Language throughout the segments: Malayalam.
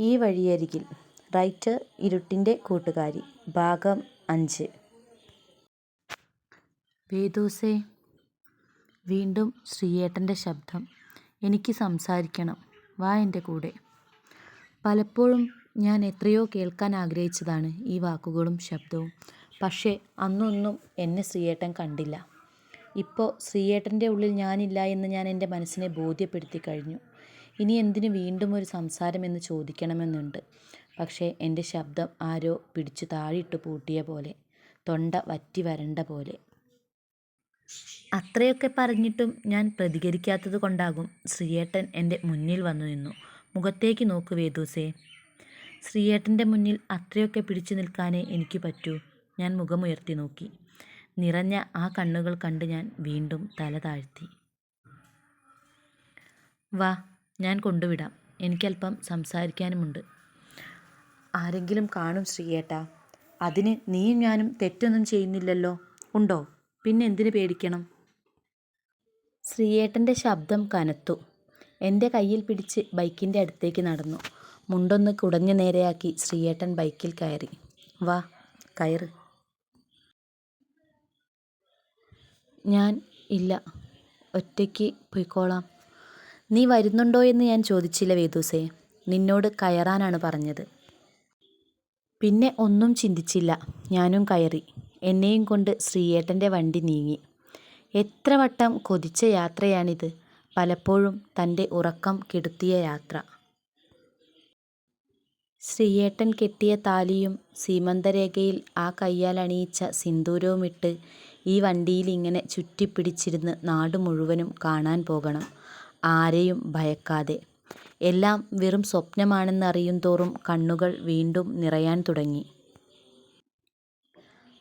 ഈ വഴിയരികിൽ. റൈറ്റർ ഇരുട്ടിൻ്റെ കൂട്ടുകാരി. ഭാഗം 5. വേദൂസേ. വീണ്ടും ശ്രീയേട്ടൻ്റെ ശബ്ദം. എനിക്ക് സംസാരിക്കണം. വാ എൻ്റെ കൂടെ. പലപ്പോഴും ഞാൻ എത്രയോ കേൾക്കാൻ ആഗ്രഹിച്ചതാണ് ഈ വാക്കുകളും ശബ്ദവും. പക്ഷേ അന്നൊന്നും എന്നെ ശ്രീയേട്ടൻ കണ്ടില്ല. ഇപ്പോൾ ശ്രീയേട്ടൻ്റെ ഉള്ളിൽ ഞാനില്ല എന്ന് ഞാൻ എൻ്റെ മനസ്സിനെ ബോധ്യപ്പെടുത്തി കഴിഞ്ഞു. ഇനി എന്തിനു വീണ്ടും ഒരു സംസാരം എന്ന് ചോദിക്കണമെന്നുണ്ട്. പക്ഷേ എൻ്റെ ശബ്ദം ആരോ പിടിച്ചു താഴിട്ട് പൂട്ടിയ പോലെ, തൊണ്ട വറ്റി വരണ്ട പോലെ. അത്രയൊക്കെ പറഞ്ഞിട്ടും ഞാൻ പ്രതികരിക്കാത്തത് കൊണ്ടാകും ശ്രീയേട്ടൻ എൻ്റെ മുന്നിൽ വന്നു നിന്നു. മുഖത്തേക്ക് നോക്ക് വേദൂസേ. ശ്രീയേട്ടൻ്റെ മുന്നിൽ അത്രയൊക്കെ പിടിച്ചു നിൽക്കാനേ എനിക്ക് പറ്റൂ. ഞാൻ മുഖമുയർത്തി നോക്കി. നിറഞ്ഞ ആ കണ്ണുകൾ കണ്ട് ഞാൻ വീണ്ടും തല താഴ്ത്തി. വാ, ഞാൻ കൊണ്ടുവിടാം. എനിക്കല്പം സംസാരിക്കാനുമുണ്ട്. ആരെങ്കിലും കാണും ശ്രീയേട്ടാ. അതിന് നീയും ഞാനും തെറ്റൊന്നും ചെയ്യുന്നില്ലല്ലോ. ഉണ്ടോ? പിന്നെ എന്തിനു പേടിക്കണം? ശ്രീയേട്ടൻ്റെ ശബ്ദം കനത്തു. എൻ്റെ കയ്യിൽ പിടിച്ച് ബൈക്കിൻ്റെ അടുത്തേക്ക് നടന്നു. മുണ്ടൊന്ന് കുടഞ്ഞു നേരെയാക്കി ശ്രീയേട്ടൻ ബൈക്കിൽ കയറി. വാ, കയറ്. ഞാൻ ഇല്ല, ഒറ്റയ്ക്ക് പോയിക്കോളാം. നീ വരുന്നുണ്ടോ എന്ന് ഞാൻ ചോദിച്ചില്ല വേദൂസേ. നിന്നോട് കയറാനാണ് പറഞ്ഞത്. പിന്നെ ഒന്നും ചിന്തിച്ചില്ല. ഞാനും കയറി. എന്നെയും കൊണ്ട് ശ്രീയേട്ടൻ്റെ വണ്ടി നീങ്ങി. എത്ര വട്ടം കൊതിച്ച യാത്രയാണിത്. പലപ്പോഴും തൻ്റെ ഉറക്കം കെടുത്തിയ യാത്ര. ശ്രീയേട്ടൻ കെട്ടിയ താലിയും സീമന്തരേഖയിൽ ആ കയ്യാൽ അണിയിച്ച സിന്ദൂരവുമിട്ട് ഈ വണ്ടിയിൽ ഇങ്ങനെ ചുറ്റിപ്പിടിച്ചിരുന്ന് നാട് മുഴുവനും കാണാൻ പോകണം, ആരെയും ഭയക്കാതെ. എല്ലാം വെറും സ്വപ്നമാണെന്നറിയും തോറും കണ്ണുകൾ വീണ്ടും നിറയാൻ തുടങ്ങി.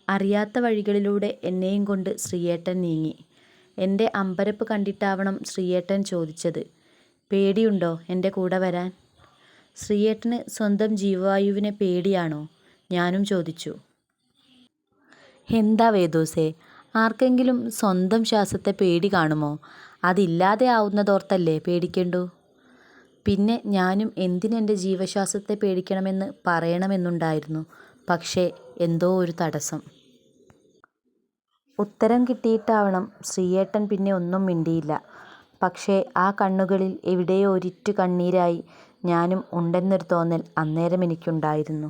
അറിയാത്ത വഴികളിലൂടെ എന്നെയും കൊണ്ട് ശ്രീയേട്ടൻ നീങ്ങി. എൻ്റെ അമ്പരപ്പ് കണ്ടിട്ടാവണം ശ്രീയേട്ടൻ ചോദിച്ചത്, പേടിയുണ്ടോ എൻ്റെ കൂടെ വരാൻ? ശ്രീയേട്ടന് സ്വന്തം ജീവവായുവിനെ പേടിയാണോ? ഞാനും ചോദിച്ചു. എന്താ വേദൂസേ, ആർക്കെങ്കിലും സ്വന്തം ശ്വാസത്തെ പേടി കാണുമോ? അതില്ലാതെ ആവുന്നതോർത്തല്ലേ പേടിക്കണ്ടു. പിന്നെ ഞാനും എന്തിനെൻ്റെ ജീവശ്വാസത്തെ പേടിക്കണമെന്ന് പറയണമെന്നുണ്ടായിരുന്നു. പക്ഷേ എന്തോ ഒരു തടസ്സം. ഉത്തരം കിട്ടിയിട്ടാവണം ശ്രീയേട്ടൻ പിന്നെ ഒന്നും മിണ്ടിയില്ല. പക്ഷേ ആ കണ്ണുകളിൽ എവിടെയോ ഒരിറ്റു കണ്ണീരായി ഞാനും ഉണ്ടെന്നൊരു തോന്നൽ അന്നേരം എനിക്കുണ്ടായിരുന്നു.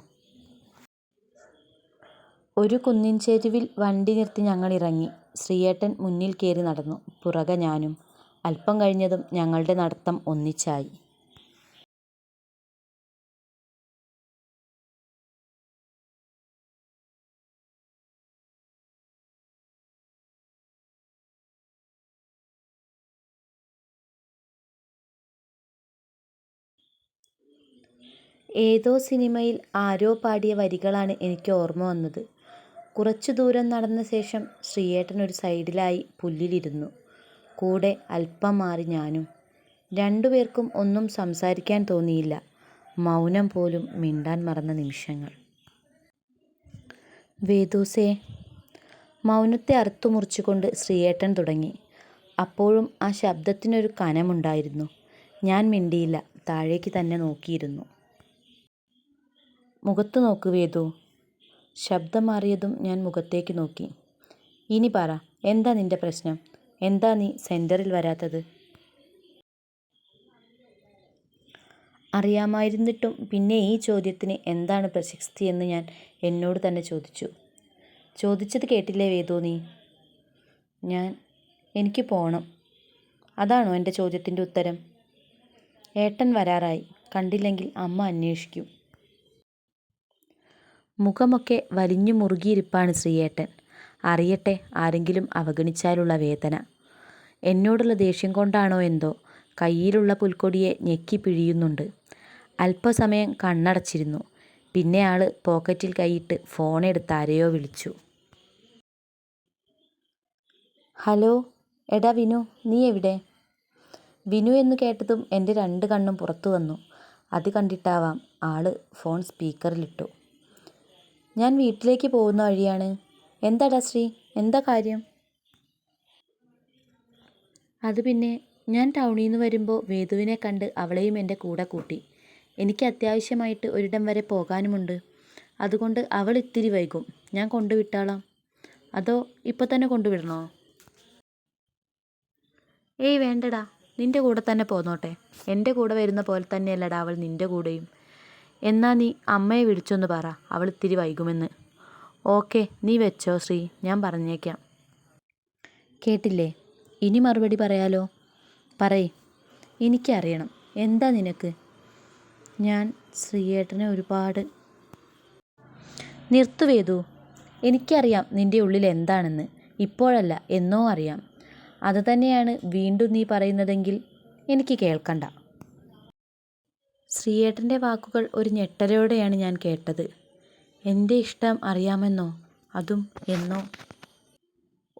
ഒരു കുന്നിൻ ചെരുവിൽ വണ്ടി നിർത്തി ഞങ്ങൾ ഇറങ്ങി. ശ്രീയേട്ടൻ മുന്നിൽ കയറി നടന്നു, പുറകെ ഞാനും. അല്പം കഴിഞ്ഞതും ഞങ്ങളുടെ നടത്തം ഒന്നിച്ചായി. ഏതോ സിനിമയിൽ ആരോ പാടിയ വരികളാണ് എനിക്ക് ഓർമ്മ വന്നത്. കുറച്ചു ദൂരം നടന്ന ശേഷം ശ്രീയേട്ടൻ ഒരു സൈഡിലായി പുല്ലിലിരുന്നു. കൂടെ അല്പം മാറി ഞാനും. രണ്ടുപേർക്കും ഒന്നും സംസാരിക്കാൻ തോന്നിയില്ല. മൗനം പോലും മിണ്ടാൻ മറന്ന നിമിഷങ്ങൾ. വേദൂസേ. മൗനത്തെ അറുത്തുമുറിച്ചുകൊണ്ട് ശ്രീയേട്ടൻ തുടങ്ങി. അപ്പോഴും ആ ശബ്ദത്തിനൊരു കനമുണ്ടായിരുന്നു. ഞാൻ മിണ്ടിയില്ല, താഴേക്ക് തന്നെ നോക്കിയിരുന്നു. മുഖത്ത് നോക്ക് വേദു. ശബ്ദം മാറിയതും ഞാൻ മുഖത്തേക്ക് നോക്കി. ഇനി പറ, എന്താ നിന്റെ പ്രശ്നം? എന്താ നീ സെൻറ്ററിൽ വരാത്തത്? അറിയാമായിരുന്നിട്ടും പിന്നെ ഈ ചോദ്യത്തിന് എന്താണ് പ്രസക്തി എന്ന് ഞാൻ എന്നോട് തന്നെ ചോദിച്ചു. ചോദിച്ചത് കേട്ടില്ലേ വേദു നീ? എനിക്ക് പോണം. അതാണോ എൻ്റെ ചോദ്യത്തിൻ്റെ ഉത്തരം? ഏട്ടൻ വരാറായി. കണ്ടില്ലെങ്കിൽ അമ്മ അന്വേഷിക്കും. മുഖമൊക്കെ വലിഞ്ഞു മുറുകിയിരിപ്പാണ് ശ്രീയേട്ടൻ. അറിയട്ടെ, ആരെങ്കിലും അവഗണിച്ചാലുള്ള വേദന. എന്നോടുള്ള ദേഷ്യം കൊണ്ടാണോ എന്തോ കയ്യിലുള്ള പുൽക്കൊടിയെ ഞെക്കി പിഴിയുന്നുണ്ട്. അല്പസമയം കണ്ണടച്ചിരുന്നു. പിന്നെ ആൾ പോക്കറ്റിൽ കൈയിട്ട് ഫോണെടുത്ത് ആരെയോ വിളിച്ചു. ഹലോ, എടാ വിനു, നീ എവിടെ? വിനു എന്ന് കേട്ടതും എൻ്റെ 2 കണ്ണും പുറത്തു വന്നു. അത് കണ്ടിട്ടാവാം ആൾ ഫോൺ സ്പീക്കറിലിട്ടു. ഞാൻ വീട്ടിലേക്ക് പോകുന്ന വഴിയാണ്. എന്താടാ ശ്രീ, എന്താ കാര്യം? അത് പിന്നെ ഞാൻ ടൗണിൽ നിന്ന് വരുമ്പോൾ വേദുവിനെ കണ്ട് അവളെയും എൻ്റെ കൂടെ കൂട്ടി. എനിക്ക് അത്യാവശ്യമായിട്ട് ഒരിടം വരെ പോകാനുമുണ്ട്. അതുകൊണ്ട് അവൾ ഇത്തിരി വൈകും. ഞാൻ കൊണ്ടുവിട്ടാളാം. അതോ ഇപ്പോൾ തന്നെ കൊണ്ടുവിടണോ? ഏയ് വേണ്ടടാ, നിൻ്റെ കൂടെ തന്നെ പോന്നോട്ടെ. എൻ്റെ കൂടെ വരുന്ന പോലെ തന്നെയല്ലടാ അവൾ നിൻ്റെ കൂടെയും. എന്നാ നീ അമ്മയെ വിളിച്ചൊന്ന് പറ അവൾ ഇത്തിരി വൈകുമെന്ന്. ഓക്കെ, നീ വെച്ചോ ശ്രീ, ഞാൻ പറഞ്ഞേക്കാം. കേട്ടില്ലേ? ഇനി മറുപടി പറയാലോ? പറയ്. എനിക്കറിയണം, എന്താ നിനക്ക്? ഞാൻ ശ്രീയേട്ടനെ ഒരുപാട്. നിർത്തുവേതു. എനിക്കറിയാം നിൻ്റെ ഉള്ളിൽ എന്താണെന്ന്. ഇപ്പോഴല്ല, എന്നോ അറിയാം. അത് തന്നെയാണ് വീണ്ടും നീ പറയുന്നതെങ്കിൽ എനിക്ക് കേൾക്കണ്ട. ശ്രീയേട്ടൻ്റെ വാക്കുകൾ ഒരു ഞെട്ടലോടെയാണ് ഞാൻ കേട്ടത്. എൻ്റെ ഇഷ്ടം അറിയാമെന്നോ? അതും എന്നോ?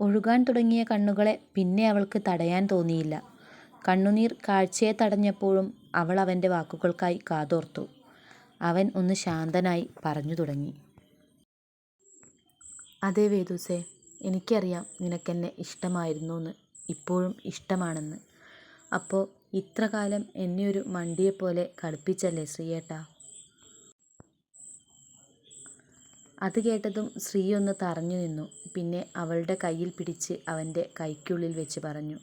ഒഴുകാൻ തുടങ്ങിയ കണ്ണുകളെ പിന്നെ അവൾക്ക് തടയാൻ തോന്നിയില്ല. കണ്ണുനീർ കാഴ്ചയെ തടഞ്ഞപ്പോഴും അവൾ അവൻ്റെ വാക്കുകൾക്കായി കാതോർത്തു. അവൻ ഒന്ന് ശാന്തനായി പറഞ്ഞു തുടങ്ങി. അതെ വേദൂസേ, എനിക്കറിയാം നിനക്കെന്നെ ഇഷ്ടമായിരുന്നുവെന്ന്, ഇപ്പോഴും ഇഷ്ടമാണെന്ന്. അപ്പോൾ ഇത്ര കാലം എന്നെ ഒരു മണ്ടിയെപ്പോലെ കളിപ്പിച്ചല്ലേ ശ്രീയേട്ടാ? അത് കേട്ടതും ശ്രീ ഒന്ന് തറഞ്ഞു നിന്നു. പിന്നെ അവളുടെ കയ്യിൽ പിടിച്ച് അവൻ്റെ കൈക്കുള്ളിൽ വെച്ച് പറഞ്ഞു,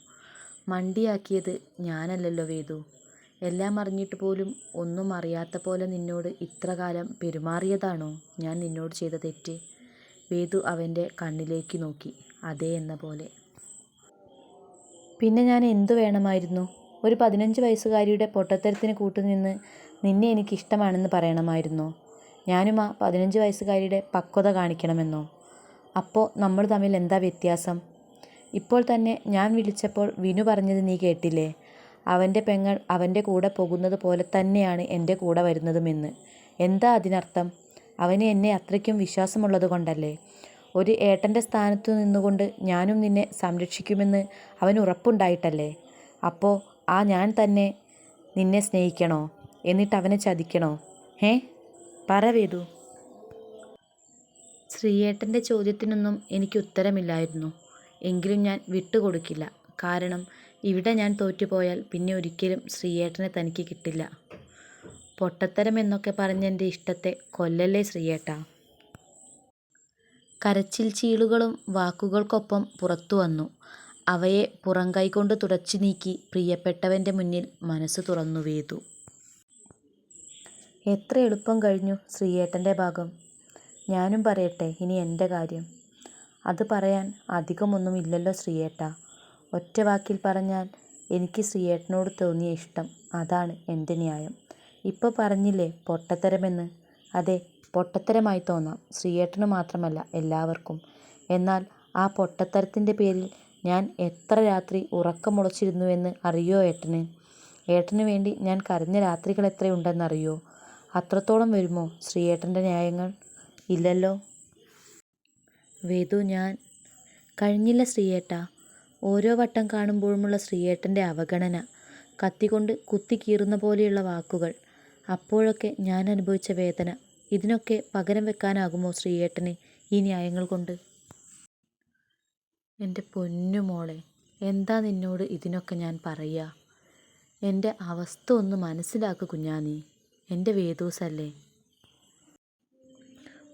മണ്ടിയാക്കിയത് ഞാനല്ലല്ലോ വേദു. എല്ലാം അറിഞ്ഞിട്ട് പോലും ഒന്നും അറിയാത്ത പോലെ നിന്നോട് ഇത്ര കാലം പെരുമാറിയതാണോ ഞാൻ നിന്നോട് ചെയ്ത തെറ്റ്? വേദു അവൻ്റെ കണ്ണിലേക്ക് നോക്കി, അതേ എന്ന പോലെ. പിന്നെ ഞാൻ എന്തു വേണമായിരുന്നു? ഒരു 15 വയസ്സുകാരിയുടെ പൊട്ടത്തരത്തിന് കൂട്ടുനിന്ന് നിന്നെ എനിക്കിഷ്ടമാണെന്ന് പറയണമായിരുന്നോ? ഞാനും ആ 15 വയസ്സുകാരിയുടെ പക്വത കാണിക്കണമെന്നോ? അപ്പോൾ നമ്മൾ തമ്മിൽ എന്താ വ്യത്യാസം? ഇപ്പോൾ തന്നെ ഞാൻ വിളിച്ചപ്പോൾ വിനു പറഞ്ഞത് നീ കേട്ടില്ലേ? അവൻ്റെ പെങ്ങൾ അവൻ്റെ കൂടെ പോകുന്നത് പോലെ തന്നെയാണ് എൻ്റെ കൂടെ വരുന്നതുമെന്ന്. എന്താ അതിനർത്ഥം? അവന് എന്നെ അത്രയ്ക്കും വിശ്വാസമുള്ളത് കൊണ്ടല്ലേ? ഒരു ഏട്ടൻ്റെ സ്ഥാനത്തു നിന്നുകൊണ്ട് ഞാനും നിന്നെ സംരക്ഷിക്കുമെന്ന് അവന് ഉറപ്പുണ്ടായിട്ടല്ലേ? അപ്പോൾ ആ ഞാൻ തന്നെ നിന്നെ സ്നേഹിക്കണോ? എന്നിട്ട് അവനെ ചതിക്കണോ? പറ വേദു. ശ്രീയേട്ടൻ്റെ ചോദ്യത്തിനൊന്നും എനിക്ക് ഉത്തരമില്ലായിരുന്നു. എങ്കിലും ഞാൻ വിട്ടുകൊടുക്കില്ല. കാരണം ഇവിടെ ഞാൻ തോറ്റുപോയാൽ പിന്നെ ഒരിക്കലും ശ്രീയേട്ടനെ തനിക്ക് കിട്ടില്ല. പൊട്ടത്തരം എന്നൊക്കെ പറഞ്ഞെൻ്റെ ഇഷ്ടത്തെ കൊല്ലല്ലേ ശ്രീയേട്ടാ. കരച്ചിൽ ചീളുകളും വാക്കുകൾക്കൊപ്പം പുറത്തു വന്നു. അവയെ പുറംകൈ കൊണ്ട് തുടച്ചു നീക്കി പ്രിയപ്പെട്ടവൻ്റെ മുന്നിൽ മനസ്സ് തുറന്നു വേദു. എത്ര എളുപ്പം കഴിഞ്ഞു ശ്രീയേട്ടൻ്റെ ഭാഗം. ഞാനും പറയട്ടെ ഇനി എൻ്റെ കാര്യം. അത് പറയാൻ അധികമൊന്നും ഇല്ലല്ലോ ശ്രീയേട്ടാ. ഒറ്റ വാക്കിൽ പറഞ്ഞാൽ എനിക്ക് ശ്രീയേട്ടനോട് തോന്നിയ ഇഷ്ടം, അതാണ് എൻ്റെ ന്യായം. ഇപ്പോൾ പറഞ്ഞില്ലേ പൊട്ടത്തരമെന്ന്. അതെ, പൊട്ടത്തരമായി തോന്നാം ശ്രീയേട്ടന് മാത്രമല്ല എല്ലാവർക്കും. എന്നാൽ ആ പൊട്ടത്തരത്തിൻ്റെ പേരിൽ ഞാൻ എത്ര രാത്രി ഉറക്കമുളച്ചിരുന്നുവെന്ന് അറിയോ ഏട്ടന്? ഏട്ടന് വേണ്ടി ഞാൻ കരഞ്ഞ രാത്രികൾ എത്രയുണ്ടെന്നറിയോ? അത്രത്തോളം വരുമോ ശ്രീയേട്ടൻ്റെ ന്യായങ്ങൾ? ഇല്ലല്ലോ വേദു. ഞാൻ കഴിഞ്ഞില്ല ശ്രീയേട്ടാ. ഓരോ വട്ടം കാണുമ്പോഴുമുള്ള ശ്രീയേട്ടൻ്റെ അവഗണന, കത്തികൊണ്ട് കുത്തി കീറുന്ന പോലെയുള്ള വാക്കുകൾ, അപ്പോഴൊക്കെ ഞാൻ അനുഭവിച്ച വേദന, ഇതിനൊക്കെ പകരം വെക്കാനാകുമോ ശ്രീയേട്ടന് ഈ ന്യായങ്ങൾ കൊണ്ട്? എൻ്റെ പൊന്നു മോളെ, എന്താ നിന്നോട് ഇതിനൊക്കെ ഞാൻ പറയുക? എൻ്റെ അവസ്ഥ ഒന്ന് മനസ്സിലാക്ക് കുഞ്ഞാ. നീ എൻ്റെ വേദൂസല്ലേ.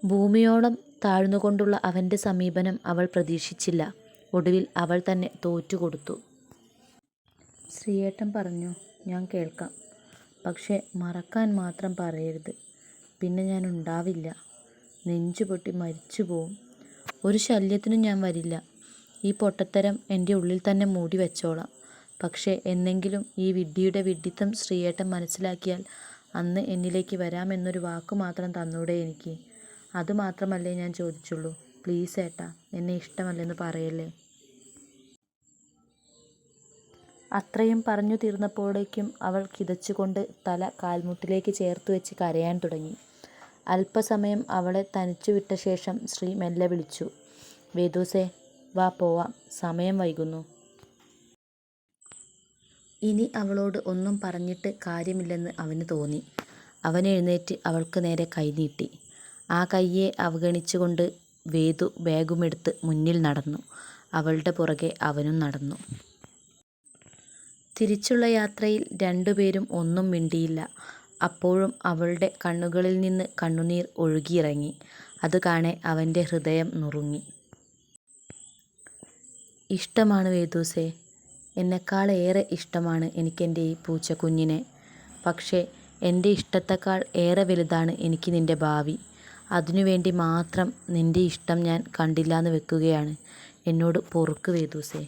ഭൂമിയോളം താഴ്ന്നുകൊണ്ടുള്ള അവൻ്റെ സമീപനം അവൾ പ്രതീക്ഷിച്ചില്ല. ഒടുവിൽ അവൾ തന്നെ തോറ്റുകൊടുത്തു. ശ്രീയേട്ടൻ പറഞ്ഞു, ഞാൻ കേൾക്കാം. പക്ഷേ മറക്കാൻ മാത്രം പറയരുത്. പിന്നെ ഞാൻ ഉണ്ടാവില്ല. നെഞ്ചുപൊട്ടി മരിച്ചു പോവും. ഒരു ശല്യത്തിനും ഞാൻ വരില്ല. ഈ പൊട്ടത്തരം എൻ്റെ ഉള്ളിൽ തന്നെ മൂടി വെച്ചോളാം. പക്ഷേ എന്നെങ്കിലും ഈ വിഡ്ഢിയുടെ വിഡ്ഢിത്തം ശ്രീയേട്ടൻ മനസ്സിലാക്കിയാൽ അന്ന് എന്നിലേക്ക് വരാമെന്നൊരു വാക്കു മാത്രം തന്നൂടെ എനിക്ക്? അതുമാത്രമല്ലേ ഞാൻ ചോദിച്ചുള്ളൂ. പ്ലീസ് ഏട്ടാ, എന്നെ ഇഷ്ടമല്ലെന്ന് പറയല്ലേ. അത്രയും പറഞ്ഞു തീർന്നപ്പോഴേക്കും അവൾ കിതച്ചുകൊണ്ട് തല കാൽമുട്ടിലേക്ക് ചേർത്ത് വെച്ച് കരയാൻ തുടങ്ങി. അല്പസമയം അവളെ തനിച്ചു വിട്ട ശേഷം ശ്രീ മെല്ലെ വിളിച്ചു, വേദൂസേ, വാ പോവാം, സമയം വൈകുന്നു. ഇനി അവളോട് ഒന്നും പറഞ്ഞിട്ട് കാര്യമില്ലെന്ന് അവന് തോന്നി. അവൻ എഴുന്നേറ്റ് അവൾക്ക് നേരെ കൈനീട്ടി. ആ കൈയെ അവഗണിച്ചുകൊണ്ട് വേദു ബാഗുമെടുത്ത് മുന്നിൽ നടന്നു. അവളുടെ പുറകെ അവനും നടന്നു. തിരിച്ചുള്ള യാത്രയിൽ രണ്ടുപേരും ഒന്നും മിണ്ടിയില്ല. അപ്പോഴും അവളുടെ കണ്ണുകളിൽ നിന്ന് കണ്ണുനീർ ഒഴുകിയിറങ്ങി. അത് കാണെ അവൻ്റെ ഹൃദയം നുറുങ്ങി. ഇഷ്ടമാണ് വേദൂസേ, എന്നെക്കാളേറെ ഇഷ്ടമാണ് എനിക്കെൻ്റെ ഈ പൂച്ചക്കുഞ്ഞിനെ. പക്ഷേ എൻ്റെ ഇഷ്ടത്തേക്കാൾ ഏറെ വലുതാണ് എനിക്ക് നിൻ്റെ ഭാവി. അതിനുവേണ്ടി മാത്രം നിൻ്റെ ഇഷ്ടം ഞാൻ കണ്ടില്ലാന്ന് വെക്കുകയാണ്. എന്നോട് പൊറുക്ക് വേദൂസേ.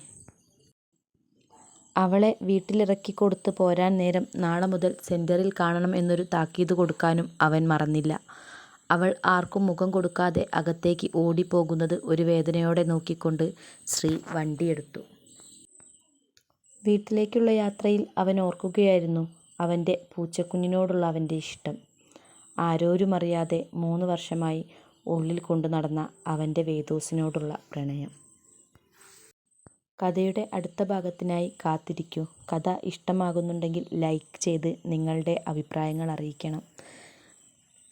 അവളെ വീട്ടിലിറക്കിക്കൊടുത്ത് പോരാൻ നേരം നാളെ മുതൽ സെന്ററിൽ കാണണം എന്നൊരു താക്കീത് കൊടുക്കാനും അവൻ മറന്നില്ല. അവൾ ആർക്കും മുഖം കൊടുക്കാതെ അകത്തേക്ക് ഓടിപ്പോകുന്നത് ഒരു വേദനയോടെ നോക്കിക്കൊണ്ട് ശ്രീ വണ്ടിയെടുത്തു. വീട്ടിലേക്കുള്ള യാത്രയിൽ അവൻ ഓർക്കുകയായിരുന്നു അവൻ്റെ പൂച്ചക്കുഞ്ഞിനോടുള്ള അവൻ്റെ ഇഷ്ടം. ആരോരുമറിയാതെ 3 വർഷമായി ഉള്ളിൽ കൊണ്ടു നടന്ന അവൻ്റെ വേദൂസിനോടുള്ള പ്രണയം. കഥയുടെ അടുത്ത ഭാഗത്തിനായി കാത്തിരിക്കൂ. കഥ ഇഷ്ടമാകുന്നുണ്ടെങ്കിൽ ലൈക്ക് ചെയ്ത് നിങ്ങളുടെ അഭിപ്രായങ്ങൾ അറിയിക്കണം.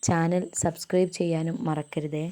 ചാനൽ സബ്സ്ക്രൈബ് ചെയ്യാനും മറക്കരുതേ.